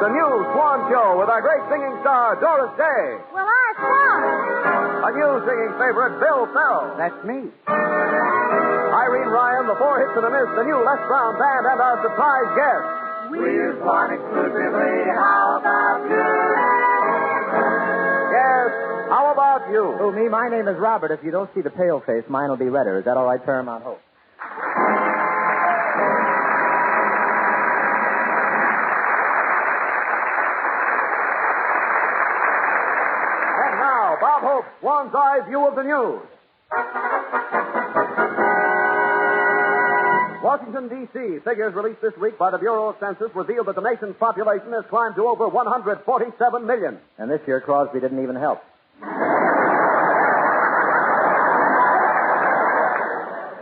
the new Swan Show with our great singing star, Doris Day. Well, I Swan. A new singing favorite, Bill Farrell. That's me. Irene Ryan, the Four Hits and a Miss, the new Les Brown Band, and our surprise guest. We're Swan exclusively. How about you? Yes, how about you? Oh, me? My name is Robert. If you don't see the pale face, mine will be redder. Is that all right, Paramount Hope? And now, Bob Hope's Swan's Eye view of the news. Washington, D.C. Figures released this week by the Bureau of Census reveal that the nation's population has climbed to over 147 million. And this year, Crosby didn't even help.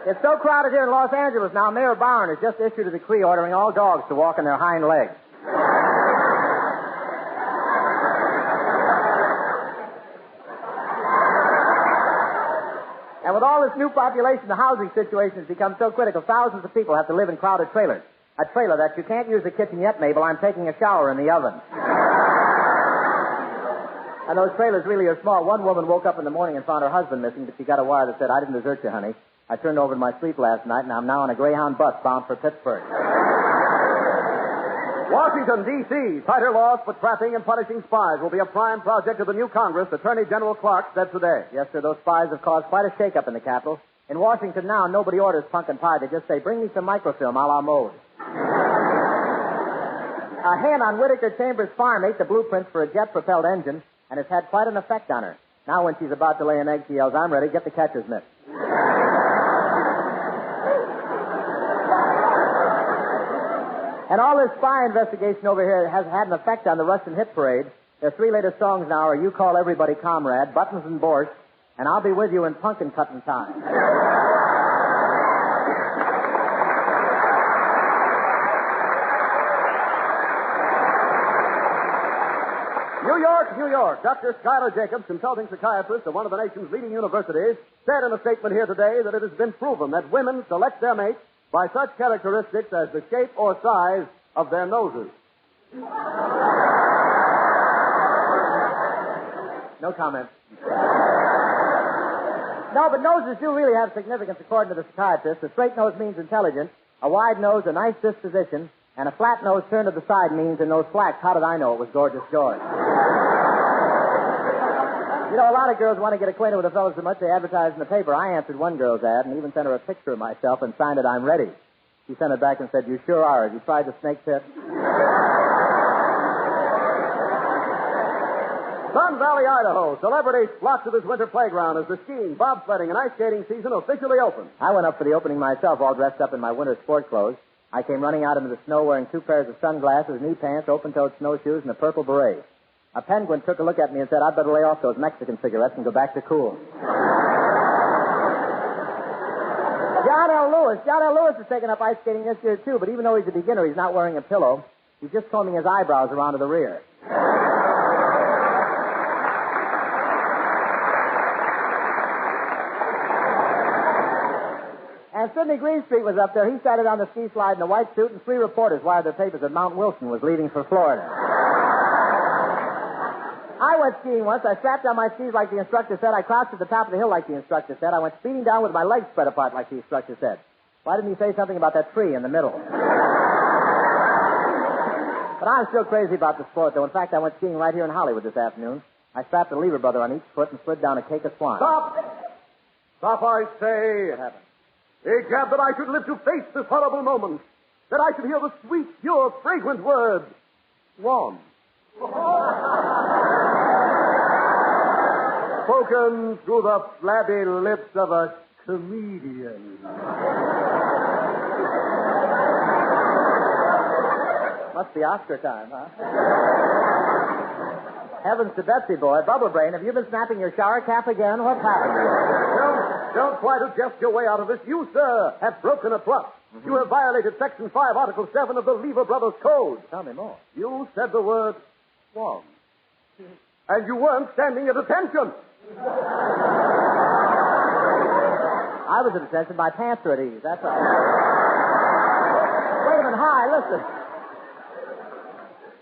It's so crowded here in Los Angeles now, Mayor Bowen has just issued a decree ordering all dogs to walk on their hind legs. And with all this new population, the housing situation has become so critical, thousands of people have to live in crowded trailers. A trailer that you can't use the kitchen yet, Mabel. I'm taking a shower in the oven. And those trailers really are small. One woman woke up in the morning and found her husband missing, but she got a wire that said, "I didn't desert you, honey. I turned over in my sleep last night, and I'm now on a Greyhound bus bound for Pittsburgh." Washington, D.C. Tighter laws for trapping and punishing spies will be a prime project of the new Congress, Attorney General Clark said today. Yes, sir, those spies have caused quite a shake-up in the Capitol. In Washington now, nobody orders pumpkin pie. They just say, "Bring me some microfilm a la mode." A hen on Whitaker Chambers' farm ate the blueprints for a jet-propelled engine, and it's had quite an effect on her. Now when she's about to lay an egg, she yells, "I'm ready. Get the catcher's mitt." And all this spy investigation over here has had an effect on the Russian hit parade. Their three latest songs now are "You Call Everybody Comrade," "Buttons and Borscht," and "I'll Be With You in Pumpkin Cutting Time." New York. Dr. Schuyler Jacobs, consulting psychiatrist at one of the nation's leading universities, said in a statement here today that it has been proven that women select their mates by such characteristics as the shape or size of their noses. No comment. No, but noses do really have significance according to the psychiatrist. A straight nose means intelligent, a wide nose a nice disposition, and a flat nose turned to the side means in those slacks, how did I know it was Gorgeous George? You know, a lot of girls want to get acquainted with a fellow so much they advertise in the paper. I answered one girl's ad and even sent her a picture of myself and signed it, "I'm ready." She sent it back and said, "You sure are. Have you tried the snake pit?" Sun Valley, Idaho. Celebrities flock to this winter playground as the skiing, bobsledding, and ice skating season officially open. I went up for the opening myself, all dressed up in my winter sport clothes. I came running out into the snow wearing 2 pairs of sunglasses, knee pants, open-toed snowshoes, and a purple beret. A penguin took a look at me and said, "I'd better lay off those Mexican cigarettes and go back to cool." John L. Lewis is taking up ice skating this year, too, but even though he's a beginner, he's not wearing a pillow. He's just combing his eyebrows around to the rear. And Sidney Greenstreet was up there. He started on the ski slide in a white suit, and 3 reporters wired their papers that Mount Wilson was leaving for Florida. I went skiing once. I strapped on my skis like the instructor said. I crouched at the top of the hill like the instructor said. I went speeding down with my legs spread apart like the instructor said. Why didn't he say something about that tree in the middle? But I'm still crazy about the sport, though. In fact, I went skiing right here in Hollywood this afternoon. I strapped a lever brother on each foot and slid down a cake of Swan. Stop! Stop, I say. What happened? Egad, that I should live to face this horrible moment. That I should hear the sweet, pure, fragrant words. Swan. Spoken through the flabby lips of a comedian. Must be Oscar time, huh? Heavens to Betsy, boy. Bubble Brain, have you been snapping your shower cap again? What's happened? Don't try to jest your way out of this. You, sir, have broken a trust. Mm-hmm. You have violated Section 5, Article 7 of the Lever Brothers Code. Tell me more. You said the word Swan. And you weren't standing at attention. I was at attention. My pants are at ease. That's all. Wait a minute. Hi, listen.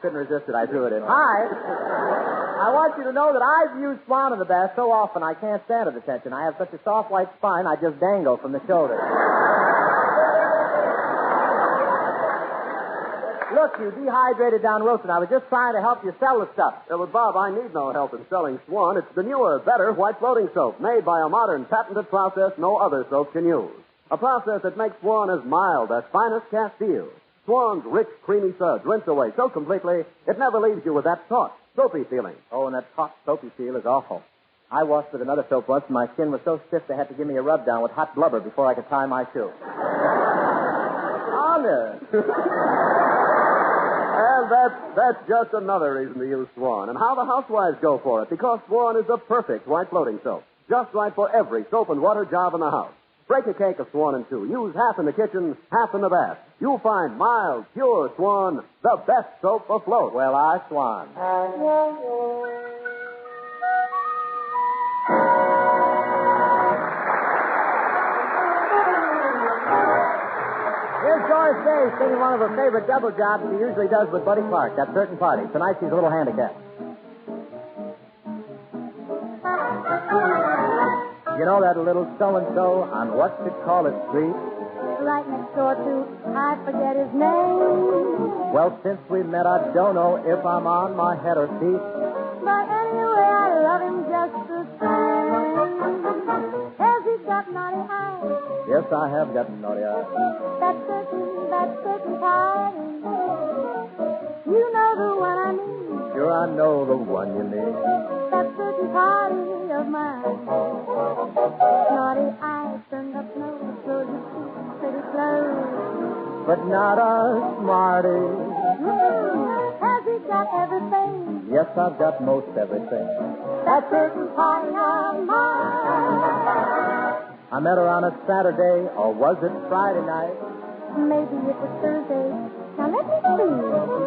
couldn't resist it. I threw it in. Hi. I want you to know that I've used Swan in the bath so often I can't stand at attention. I have such a soft white spine, I just dangle from the shoulder. Look, you dehydrated down Wilson. I was just trying to help you sell the stuff. But, Bob, I need no help in selling Swan. It's the newer, better white floating soap made by a modern, patented process no other soap can use. A process that makes Swan as mild as finest Castile. Swan's rich, creamy suds rinse away so completely, it never leaves you with that taut, soapy feeling. Oh, and that taut, soapy feel is awful. I washed with another soap once, and my skin was so stiff they had to give me a rub down with hot blubber before I could tie my shoe. Honest. And that's just another reason to use Swan. And how the housewives go for it, because Swan is the perfect white floating soap. Just right for every soap and water job in the house. Break a cake of Swan in two. Use half in the kitchen, half in the bath. You'll find mild, pure Swan, the best soap afloat. Well, I Swan. Here's Doris Day singing one of her favorite double jobs she usually does with Buddy Clark, That Certain Party. Tonight she's a little handicapped. You know that little so-and-so on what you call it street? Right next door to, I forget his name. Well, since we met, I don't know if I'm on my head or feet. But anyway, I love him just the same. Has he got naughty eyes? Yes, I have got naughty eyes. That certain party. You know the one I mean. Sure, I know the one you mean. That certain party of mine. Naughty eyes, turned up nose, close your teeth, pretty close. But not a smarty. Has he got everything? Yes, I've got most everything. That certain party of mine. I met her on a Saturday, or was it Friday night? Maybe it was Thursday. Now let me see.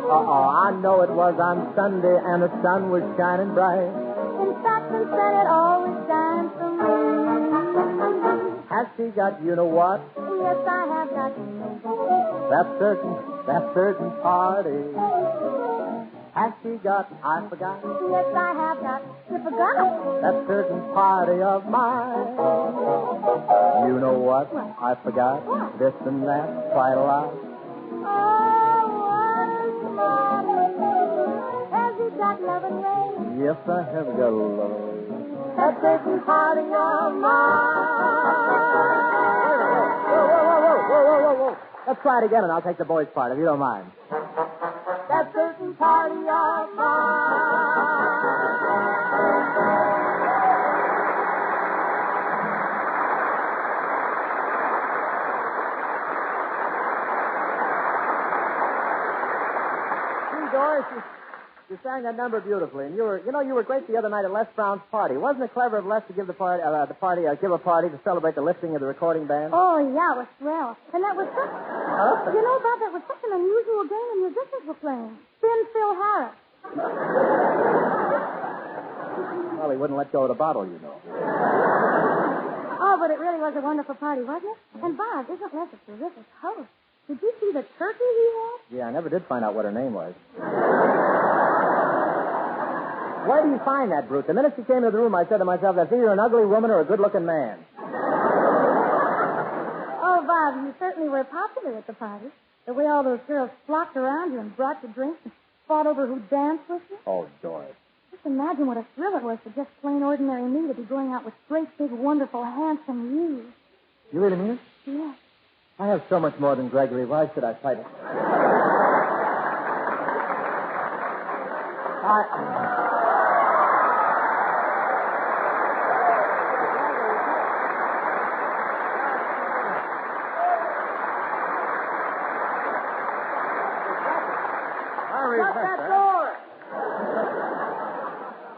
I know it was on Sunday, and the sun was shining bright. In fact, the sun it always shines for me. Has she got you know what? Yes, I have got That certain party. Has she got, I forgot? Yes, I have got. You forgot. That certain party of mine. You know what? I forgot. What? This and that, quite a lot. Has he got love and rain? Yes, I have got a love. That certain party of mine. Whoa. Let's try it again, and I'll take the boys' part, if you don't mind. That certain party of Doris, you sang that number beautifully, and you were great the other night at Les Brown's party. Wasn't it clever of Les to give give a party to celebrate the lifting of the recording band? Oh, yeah, it was swell. And that was such... You know, Bob, that was such an unusual game the musicians were playing. Spin Phil Harris. Well, he wouldn't let go of the bottle, you know. Oh, but it really was a wonderful party, wasn't it? And Bob, isn't Les a terrific host? Did you see the turkey he had? Yeah, I never did find out what her name was. Where do you find that brute? The minute she came into the room, I said to myself, that's either an ugly woman or a good-looking man. Oh, Bob, you certainly were popular at the party. The way all those girls flocked around you and brought you drinks and fought over who danced with you. Oh, Doris. Just imagine what a thrill it was for just plain ordinary me to be going out with great, big, wonderful, handsome you. You really mean it? Yes. I have so much more than Gregory. Why should I fight it?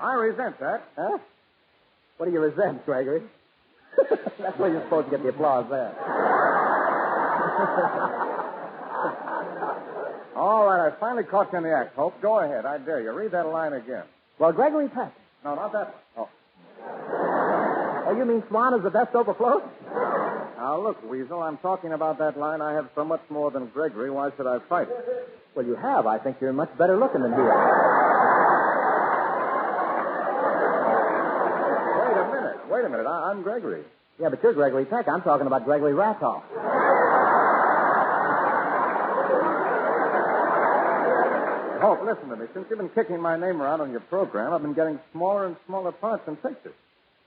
I resent that. Huh? What do you resent, Gregory? That's where you're supposed to get the applause there. All right, I finally caught you in the act, Hope. Go ahead. I dare you. Read that line again. Well, Gregory Peck. No, not that one. Oh, you mean Swan is the best soap afloat? Now, look, Weasel, I'm talking about that line. I have so much more than Gregory. Why should I fight it? Well, you have. I think you're much better looking than he is. Wait a minute. I'm Gregory. Yeah, but you're Gregory Peck. I'm talking about Gregory Ratoff. Hope, listen to me. Since you've been kicking my name around on your program, I've been getting smaller and smaller parts and pictures.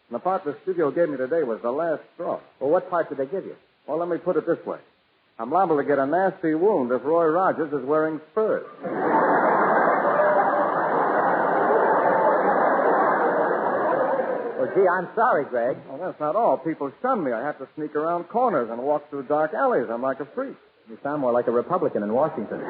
And the part the studio gave me today was the last straw. Well, what part did they give you? Well, let me put it this way. I'm liable to get a nasty wound if Roy Rogers is wearing spurs. Well, gee, I'm sorry, Greg. Well, that's not all. People shun me. I have to sneak around corners and walk through dark alleys. I'm like a freak. You sound more like a Republican in Washington.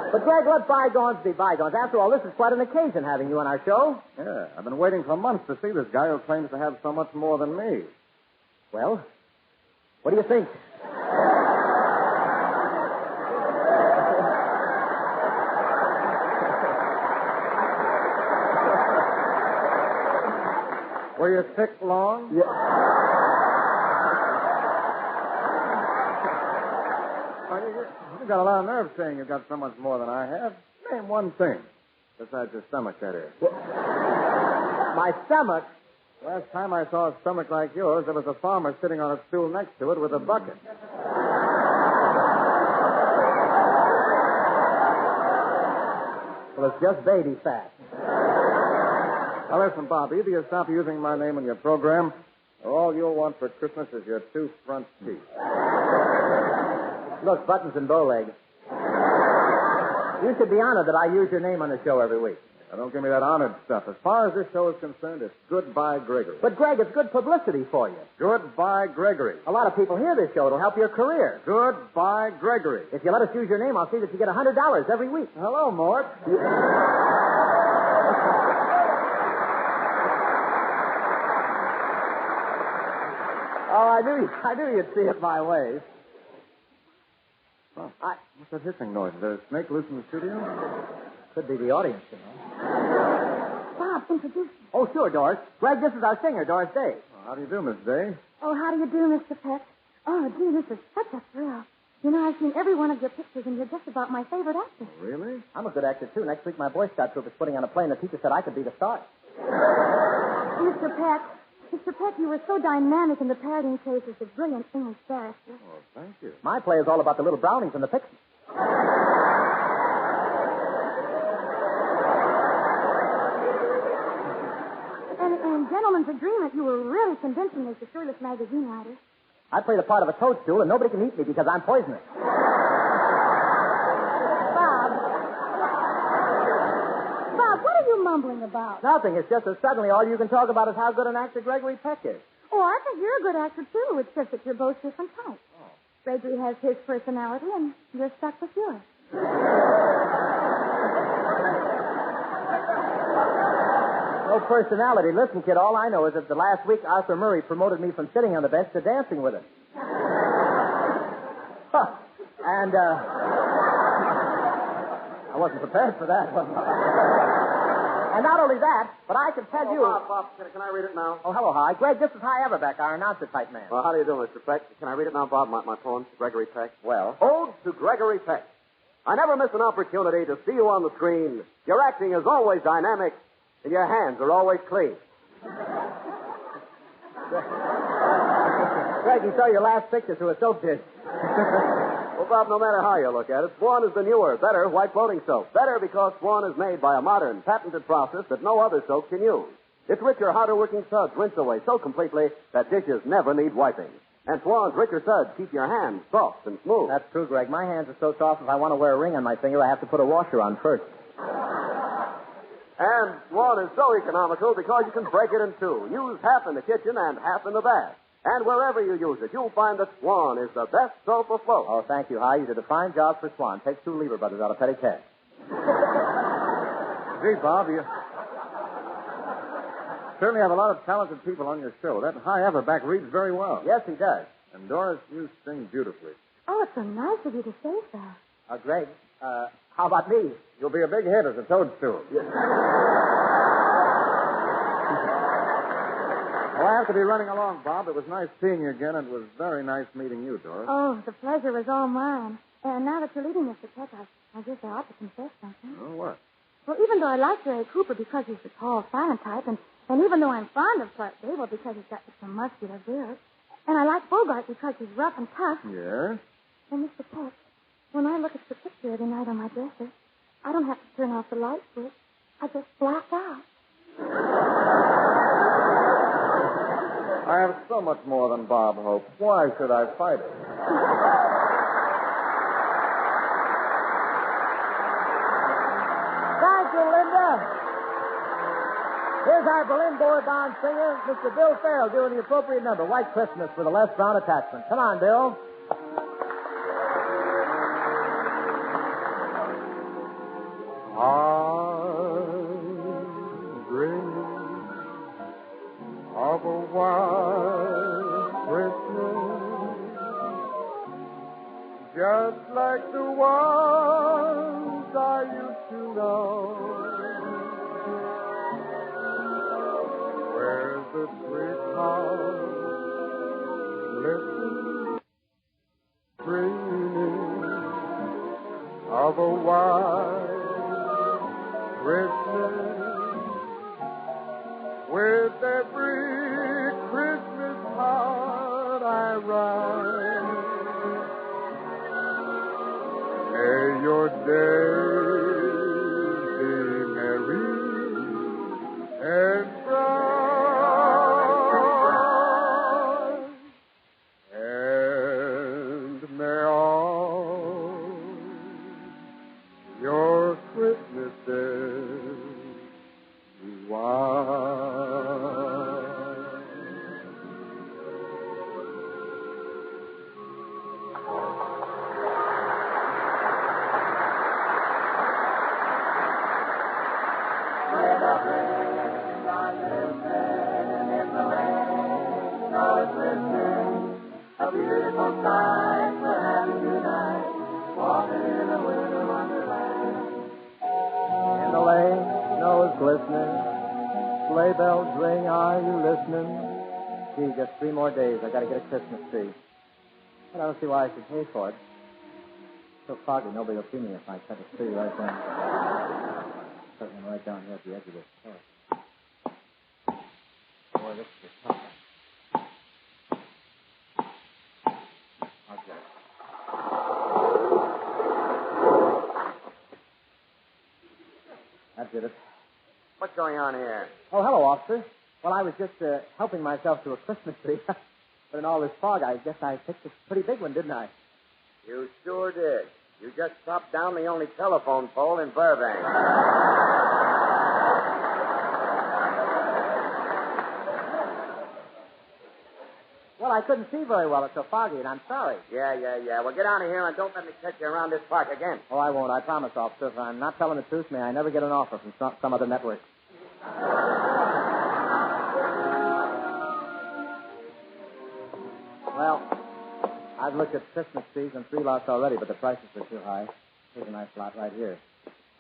But, Greg, let bygones be bygones. After all, this is quite an occasion having you on our show. Yeah, I've been waiting for months to see this guy who claims to have so much more than me. Well, what do you think? Were you sick long? Yeah. You got a lot of nerve saying you've got so much more than I have. Name one thing besides your stomach, that is. My stomach? Last time I saw a stomach like yours, there was a farmer sitting on a stool next to it with a bucket. Well, it's just baby fat. Now, listen, Bob, either you stop using my name in your program, or all you'll want for Christmas is your 2 front teeth. Look, Buttons and Bowlegs. You should be honored that I use your name on the show every week. Now, don't give me that honored stuff. As far as this show is concerned, it's Goodbye, Gregory. But, Greg, it's good publicity for you. Goodbye, Gregory. A lot of people hear this show. It'll help your career. Goodbye, Gregory. If you let us use your name, I'll see that you get $100 every week. Hello, Mort. Oh, I knew you'd see it my way. Oh, what's that hissing noise? Is there a snake loose in the studio? Could be the audience, you know. Bob, introduce me. Oh, sure, Doris. Greg, this is our singer, Doris Day. Well, how do you do, Miss Day? Oh, how do you do, Mr. Peck? Oh, gee, this is such a thrill. You know, I've seen every one of your pictures, and you're just about my favorite actor. Really? I'm a good actor, too. Next week, my Boy Scout troop is putting on a play, and the teacher said I could be the star. Mr. Peck, you were so dynamic in the parodying case as a brilliant English barrister. Oh, thank you. My play is all about the little brownies and the pixies. And Gentleman's Agreement, you were really convincing as the shirtless magazine writer. I play the part of a toadstool, and nobody can eat me because I'm poisonous. Bob, what are you mumbling about? Nothing. It's just that suddenly all you can talk about is how good an actor Gregory Peck is. Oh, I think you're a good actor, too. It's just that you're both different types. Oh. Gregory has his personality, and you're stuck with yours. No personality. Listen, kid, all I know is that the last week Arthur Murray promoted me from sitting on the bench to dancing with him. Huh. And, I wasn't prepared for that, was I? And not only that, but I can tell you... Bob, can I read it now? Oh, hello, Hi. Greg, this is Hi Everbeck, our announcer-type man. Well, how do you do, Mr. Peck? Can I read it now, Bob, my poem, Gregory Peck? Well? Ode to Gregory Peck. I never miss an opportunity to see you on the screen. Your acting is always dynamic, and your hands are always clean. Greg, you saw your last picture through a soap dish. Well, Bob, no matter how you look at it, Swan is the newer, better white floating soap. Better because Swan is made by a modern, patented process that no other soap can use. Its richer, harder-working suds rinse away so completely that dishes never need wiping. And Swan's richer suds keep your hands soft and smooth. That's true, Greg. My hands are so soft, if I want to wear a ring on my finger, I have to put a washer on first. And Swan is so economical because you can break it in two. Use half in the kitchen and half in the bath. And wherever you use it, you'll find that Swan is the best soap afloat. Oh, thank you, Hi. You did a fine job for Swan. Takes 2 Lever Brothers out of petty cash. Gee, Bob, you certainly have a lot of talented people on your show. That Hi Everback reads very well. Yes, he does. And Doris, you sing beautifully. Oh, it's so nice of you to say so. Greg, how about me? You'll be a big hit as a toadstool. Well, I have to be running along, Bob. It was nice seeing you again, and it was very nice meeting you, Doris. Oh, the pleasure was all mine. And now that you're leaving, Mr. Peck, I guess I ought to confess something. Oh, what? Well, even though I like Ray Cooper because he's the tall, silent type, and even though I'm fond of Clark Gable because he's got some muscular build, and I like Bogart because he's rough and tough. Yeah? And Mr. Peck, when I look at your picture every night on my dresser, I don't have to turn off the light switch. I just black out. I have so much more than Bob hopes. Why should I fight it? Thank you, Linda. Here's our Berlin Board Bond singer, Mr. Bill Farrell, doing the appropriate number, White Christmas, with a Les Brown attachment. Come on, Bill. I'm dreaming of a white Christmas, just like the ones I used to know, where the treetops glisten, dreaming of a white Christmas, with every Christmas card I write. May your days be merry and bright, and may all your Christmases be white. A beautiful sight for having tonight, walking in a winter wonderland. In the lane, snow is glistening. Sleigh bells ring, are you listening? Gee, just 3 more days. I got to get a Christmas tree. But I don't see why I should pay for it. It's so foggy, nobody will see me if I cut a tree right down. Put one right down here at the edge of this course. Boy, this is tough. Okay. That did it. What's going on here? Oh, hello, officer. Well, I was just helping myself to a Christmas tree. But in all this fog, I guess I picked a pretty big one, didn't I? You sure did. You just chopped down the only telephone pole in Burbank. Well, I couldn't see very well. It's so foggy, and I'm sorry. Yeah. Well, get out of here and don't let me catch you around this park again. Oh, I won't. I promise, officer. If I'm not telling the truth, may I never get an offer from some other network. Well, I've looked at Christmas trees and 3 lots already, but the prices are too high. Here's a nice lot right here.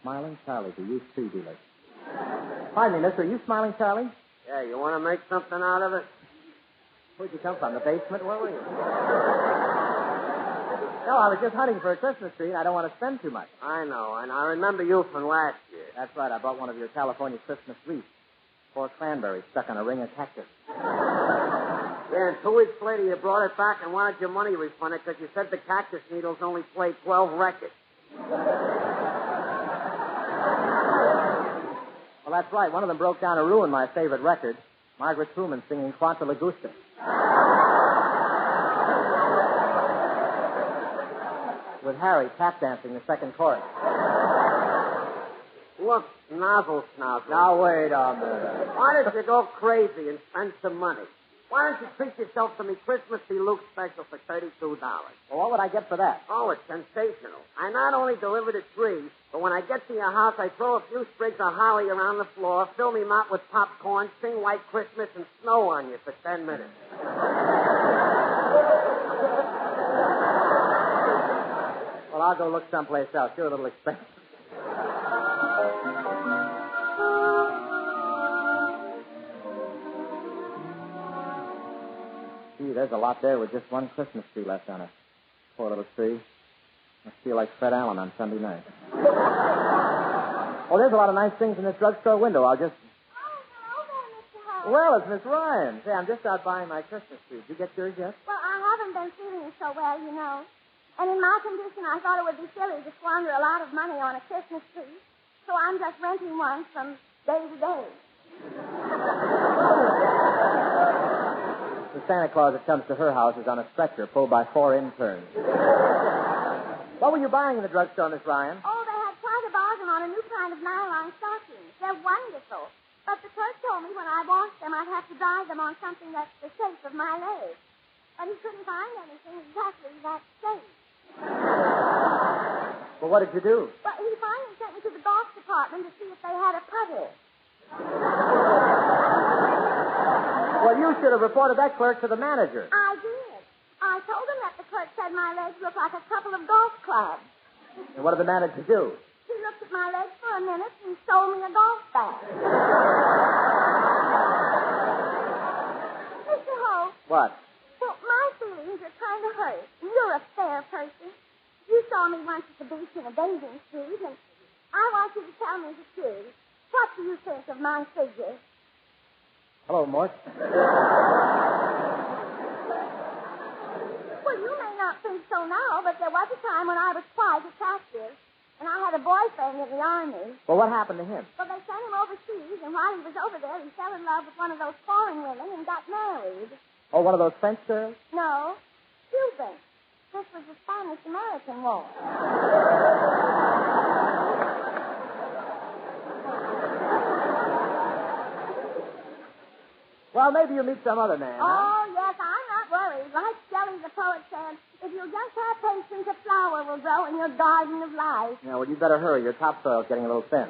Smiling Charlie, the used tree dealer. Pardon me, mister, are you Smiling Charlie? Yeah, you want to make something out of it? Where'd you come from, the basement? Where were you? No, I was just hunting for a Christmas tree, and I don't want to spend too much. I know, and I remember you from last year. That's right, I bought one of your California Christmas wreaths. 4 cranberries stuck on a ring of cactus. Yeah, and 2 weeks later you brought it back and wanted your money refunded because you said the cactus needles only played 12 records. Well, that's right. One of them broke down and ruined my favorite record, Margaret Truman singing Quanta Lagusta. With Harry tap dancing the second chorus. Look, nozzle snozzle. Now, wait a minute. Why don't you go crazy and spend some money? Why don't you treat yourself to me Christmas Deluxe special for $32? Well, what would I get for that? Oh, it's sensational. I not only deliver the tree, but when I get to your house, I throw a few sprigs of holly around the floor, fill me mouth with popcorn, sing White Christmas, and snow on you for 10 minutes. Well, I'll go look someplace else. You're a little expensive. Gee, there's a lot there with just one Christmas tree left on it. Poor little tree. I feel like Fred Allen on Sunday night. Oh, there's a lot of nice things in this drugstore window. I'll just... Well, it's Miss Ryan. Say, I'm just out buying my Christmas tree. Did you get yours yet? Well, I haven't been feeling so well, you know. And in my condition, I thought it would be silly to squander a lot of money on a Christmas tree. So I'm just renting one from day to day. The Santa Claus that comes to her house is on a stretcher pulled by 4 interns. What were you buying in the drugstore, Miss Ryan? Oh, they had quite a bargain on a new kind of nylon stockings. They're wonderful. But the clerk told me when I washed them, I'd have to dye them on something that's the shape of my leg. But he couldn't find anything exactly that shape. Well, what did you do? But he finally sent me to the golf department to see if they had a putter. Well, you should have reported that clerk to the manager. I did. I told him that the clerk said my legs looked like a couple of golf clubs. And what did the manager do? He looked at my legs for a minute and sold me a golf bag. Mr. Holt. What? Well, my feelings are kind of hurt. You're a fair person. You saw me once at the beach in a bathing suit, and I want you to tell me the truth. What do you think of my figure? Hello, Mort. Well, you may not think so now, but there was a time when I was quite attractive. And I had a boyfriend in the army. Well, what happened to him? Well, they sent him overseas, and while he was over there, he fell in love with one of those foreign women and got married. Oh, one of those French girls? No, Cuban. This was the Spanish-American War. Well, maybe you'll meet some other man, huh? Oh, yes, I'm not worried. Like Shelley the poet said, if you'll just have patience, a flower will grow in your garden of life. Yeah, well, you better hurry. Your topsoil's getting a little thin.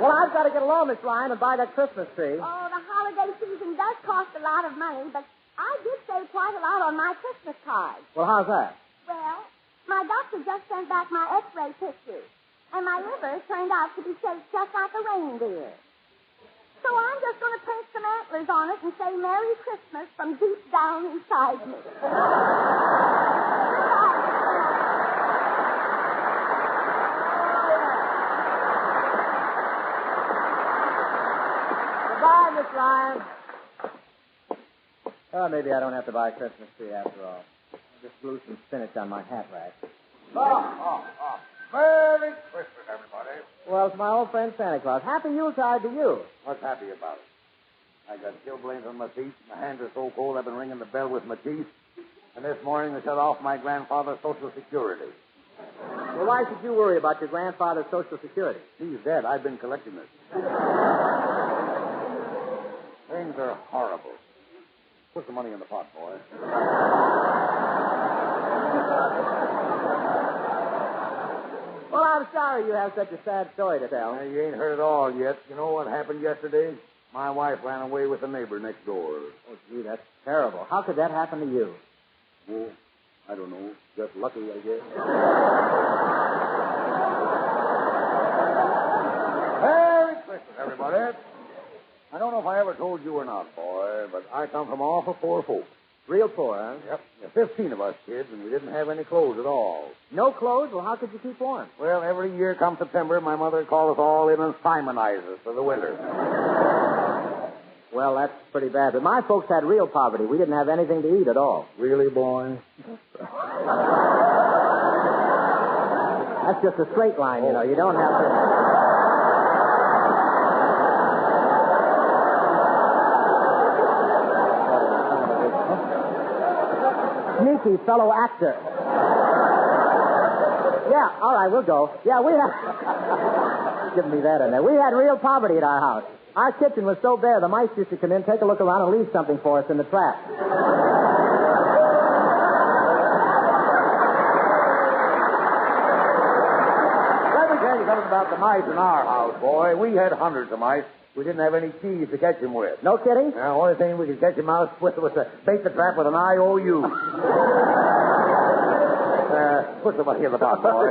Well, I've got to get along, Miss Ryan, and buy that Christmas tree. Oh, the holiday season does cost a lot of money, but I did save quite a lot on my Christmas card. Well, how's that? Well, my doctor just sent back my x-ray pictures, and my liver turned out to be shaped just like a reindeer. So I'm just going to paint some antlers on it and say Merry Christmas from deep down inside me. Goodbye, Miss Ryan. Oh, maybe I don't have to buy a Christmas tree after all. I'll just glue some spinach on my hat rack. Merry Christmas, everybody. Well, it's my old friend Santa Claus. Happy Yuletide to you. What's happy about it? I got chilblains on my feet. My hands are so cold I've been ringing the bell with my teeth. And this morning they shut off my grandfather's Social Security. Well, why should you worry about your grandfather's Social Security? He's dead. I've been collecting it. Things are horrible. Put the money in the pot, boy. Well, I'm sorry you have such a sad story to tell. You ain't heard it all yet. You know what happened yesterday? My wife ran away with the neighbor next door. Oh, gee, that's terrible. How could that happen to you? Oh, I don't know. Just lucky, I guess. Merry Christmas, everybody. I don't know if I ever told you or not, boy, but I come from awful poor folks. Real poor, huh? Yep. There's 15 of us kids, and we didn't have any clothes at all. No clothes? Well, how could you keep warm? Well, every year come September, my mother called us all in and Simonize us for the winter. Well, that's pretty bad. But my folks had real poverty. We didn't have anything to eat at all. Really, boy? That's just a straight line, you know. You don't have to... Sneaky fellow actor. Yeah, all right, we'll go. Yeah, we had... Give me that in there. We had real poverty at our house. Our kitchen was so bare, the mice used to come in, take a look around, and leave something for us in the trap. Let me tell you something about the mice in our house, boy. We had hundreds of mice. We didn't have any keys to catch them with. No kidding? The only thing we could catch them out with was to bait the trap with an IOU. Put the money in the box, boy.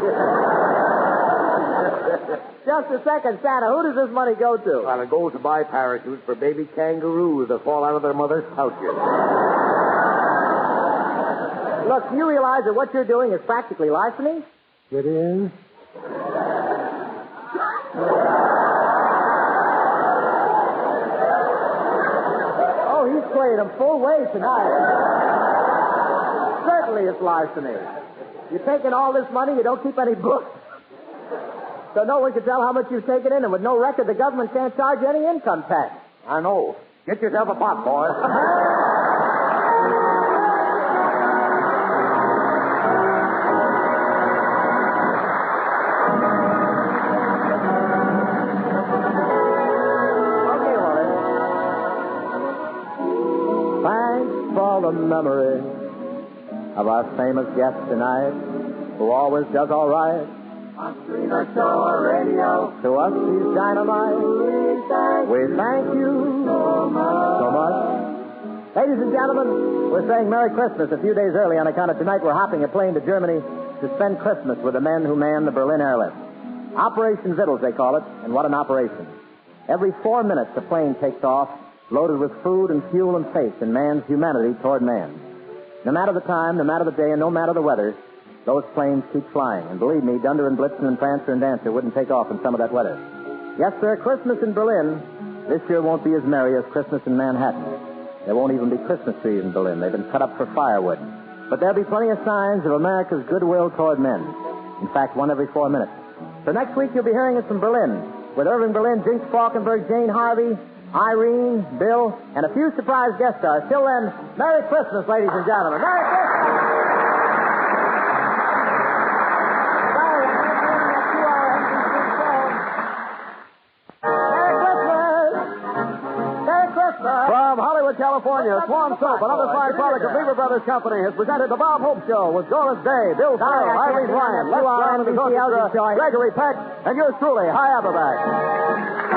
Just a second, Santa. Who does this money go to? Well, it goes to buy parachutes for baby kangaroos that fall out of their mother's pouches. Look, do you realize that what you're doing is practically larceny? It is. Oh, he's played him full way tonight. Certainly it's larceny. You're taking all this money, you don't keep any books. So no one can tell how much you've taken in, and with no record, the government can't charge you any income tax. I know. Get yourself a pot, boy. Okay, Wallace. Thanks for the memory of our famous guest tonight, who always does all right. On street or show or radio, To us, he's dynamite. We thank you so much. Ladies and gentlemen, we're saying Merry Christmas a few days early on account of tonight we're hopping a plane to Germany to spend Christmas with the men who man the Berlin airlift. Operation Vittles, they call it, and what an operation. Every 4 minutes, the plane takes off, loaded with food and fuel and faith in man's humanity toward man. No matter the time, no matter the day, and no matter the weather, those planes keep flying. And believe me, Dunder and Blitzen and Prancer and Dancer wouldn't take off in some of that weather. Yes, sir, Christmas in Berlin this year won't be as merry as Christmas in Manhattan. There won't even be Christmas trees in Berlin. They've been cut up for firewood. But there'll be plenty of signs of America's goodwill toward men. In fact, one every 4 minutes. So next week you'll be hearing us from Berlin with Irving Berlin, Jinx Falkenberg, Jane Harvey, Irene, Bill, and a few surprise guest stars. Till then, Merry Christmas, ladies and gentlemen. Merry Christmas! From Hollywood, California, Swan Soap, another fine product of Lever Brothers Company, has presented the Bob Hope Show with Doris Day, Bill Farrell, Irene Ryan, Les Brown, and the orchestra, Gregory, Peck, and yours truly, High Aberback.